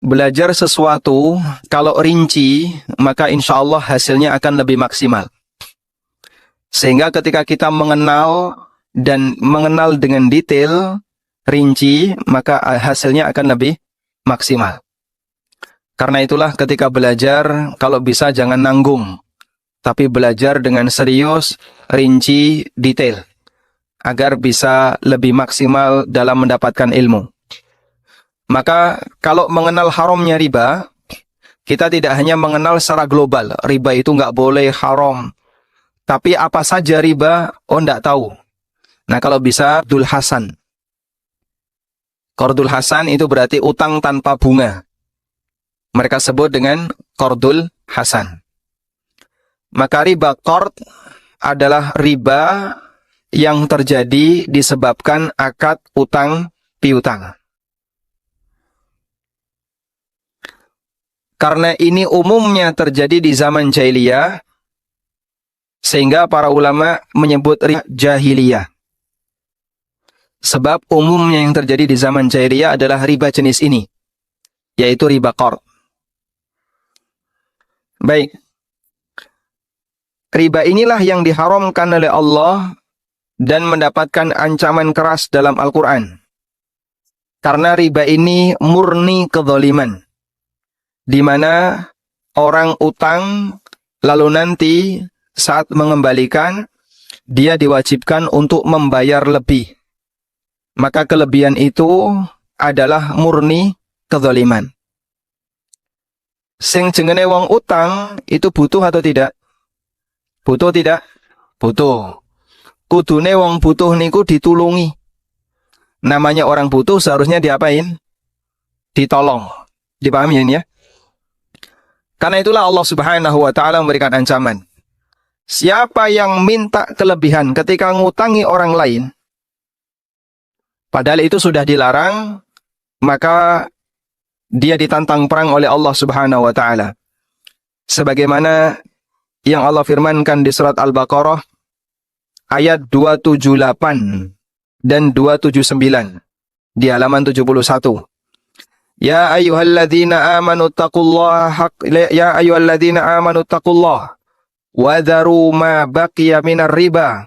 Belajar sesuatu, kalau rinci, maka insya Allah hasilnya akan lebih maksimal. Sehingga ketika kita mengenal dengan detail, rinci, maka hasilnya akan lebih maksimal. Karena itulah ketika belajar, kalau bisa jangan nanggung, tapi belajar dengan serius, rinci, detail, agar bisa lebih maksimal dalam mendapatkan ilmu. Maka kalau mengenal haramnya riba, kita tidak hanya mengenal secara global, riba itu nggak boleh, haram. Tapi apa saja riba, nggak tahu. Nah kalau bisa, Qardul Hasan. Qardul Hasan itu berarti utang tanpa bunga. Mereka sebut dengan Qardul Hasan. Maka riba qard adalah riba yang terjadi disebabkan akad utang piutang. Karena ini umumnya terjadi di zaman jahiliyah, sehingga para ulama menyebut riba jahiliyah. Sebab umumnya yang terjadi di zaman jahiliyah adalah riba jenis ini, yaitu riba qard. Baik. Riba inilah yang diharamkan oleh Allah dan mendapatkan ancaman keras dalam Al-Quran. Karena riba ini murni kezaliman, di mana orang utang lalu nanti saat mengembalikan dia diwajibkan untuk membayar lebih. Maka kelebihan itu adalah murni kezaliman. Sing jenenge wong utang itu butuh atau tidak? Butuh tidak? Butuh. Kudune wong butuh niku ditulungi. Namanya orang butuh seharusnya diapain? Ditolong. Dipahami ini ya? Karena itulah Allah Subhanahu wa Ta'ala memberikan ancaman. Siapa yang minta kelebihan ketika ngutangi orang lain, padahal itu sudah dilarang, maka dia ditantang perang oleh Allah Subhanahu wa Ta'ala. Sebagaimana yang Allah firmankan di surat Al-Baqarah ayat 278 dan 279 di halaman 71. Ya ayyuhalladzina amanu taqullaha wa dharu ma baqiya minar riba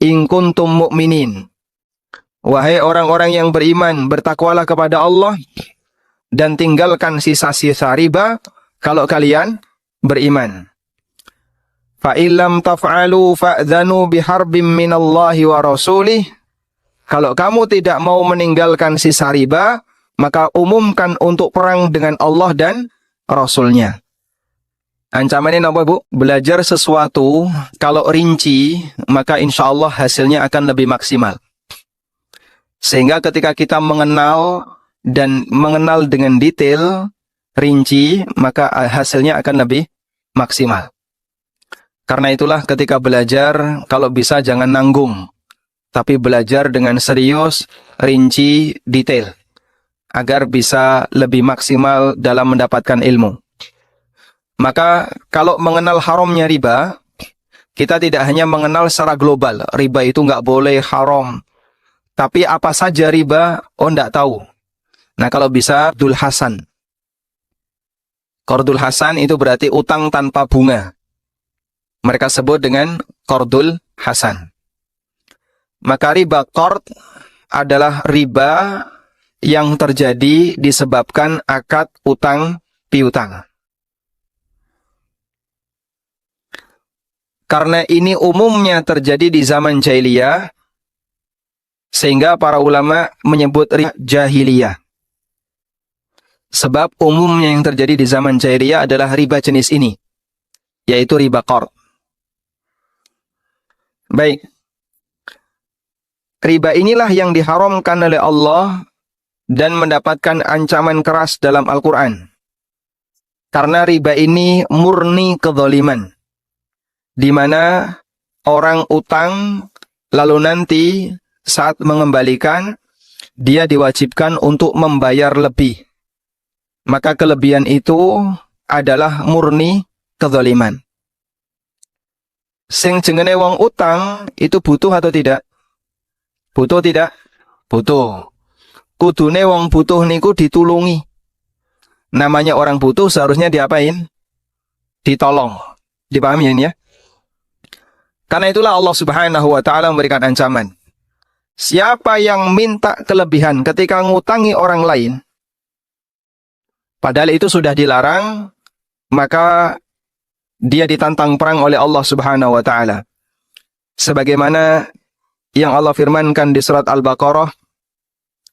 in kuntum mu'minin. Wahai orang-orang yang beriman, bertakwalah kepada Allah dan tinggalkan sisa-sisa riba kalau kalian beriman. Fa illam taf'alu fa'dhanu biharbim minallahi wa rasulih. Kalau kamu tidak mau meninggalkan sisa riba, maka umumkan untuk perang dengan Allah dan Rasulnya. Ancamannya apa, Bu? Belajar sesuatu, kalau rinci, maka insya Allah hasilnya akan lebih maksimal. Sehingga ketika kita mengenal dengan detail, rinci, maka hasilnya akan lebih maksimal. Karena itulah ketika belajar, kalau bisa jangan nanggung, tapi belajar dengan serius, rinci, detail, agar bisa lebih maksimal dalam mendapatkan ilmu. Maka kalau mengenal haramnya riba, kita tidak hanya mengenal secara global, riba itu nggak boleh, haram. Tapi apa saja riba, nggak tahu. Nah kalau bisa, Qardul Hasan. Qardul Hasan itu berarti utang tanpa bunga. Mereka sebut dengan Qardul Hasan. Maka riba qard adalah riba yang terjadi disebabkan akad utang piutang. Karena ini umumnya terjadi di zaman jahiliyah, sehingga para ulama menyebut riba jahiliyah. Sebab umumnya yang terjadi di zaman jahiliyah adalah riba jenis ini, yaitu riba qard. Baik. Riba inilah yang diharamkan oleh Allah dan mendapatkan ancaman keras dalam Al-Quran. Karena riba ini murni kezaliman, di mana orang utang lalu nanti saat mengembalikan dia diwajibkan untuk membayar lebih. Maka kelebihan itu adalah murni kezaliman. Sing jenenge wong utang itu butuh atau tidak? Butuh tidak? Butuh. Kudune wong butuh niku ditulungi. Namanya orang butuh seharusnya diapain? Ditolong. Dipahami ini ya? Karena itulah Allah Subhanahu wa taala memberikan ancaman. Siapa yang minta kelebihan ketika ngutangi orang lain, padahal itu sudah dilarang, maka dia ditantang perang oleh Allah Subhanahu wa taala. Sebagaimana yang Allah firmankan di surat Al-Baqarah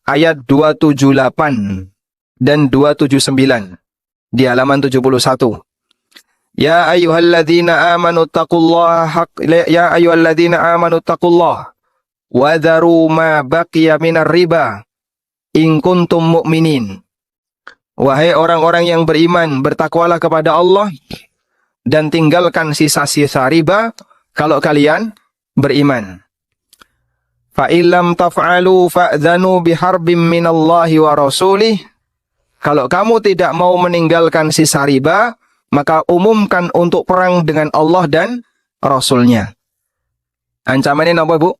ayat 278 dan 279 di halaman 71. Ya ayyuhalladzina amanu taqullaha wa dharu ma baqiya minar riba in kuntum mu'minin. Wahai orang-orang yang beriman, bertakwalah kepada Allah dan tinggalkan sisa-sisa riba kalau kalian beriman. Fa illam taf'alu fa'dhanu biharbim minallahi wa rasulih. Kalau kamu tidak mau meninggalkan sisa riba, maka umumkan untuk perang dengan Allah dan Rasulnya. Ancamannya apa, Bu?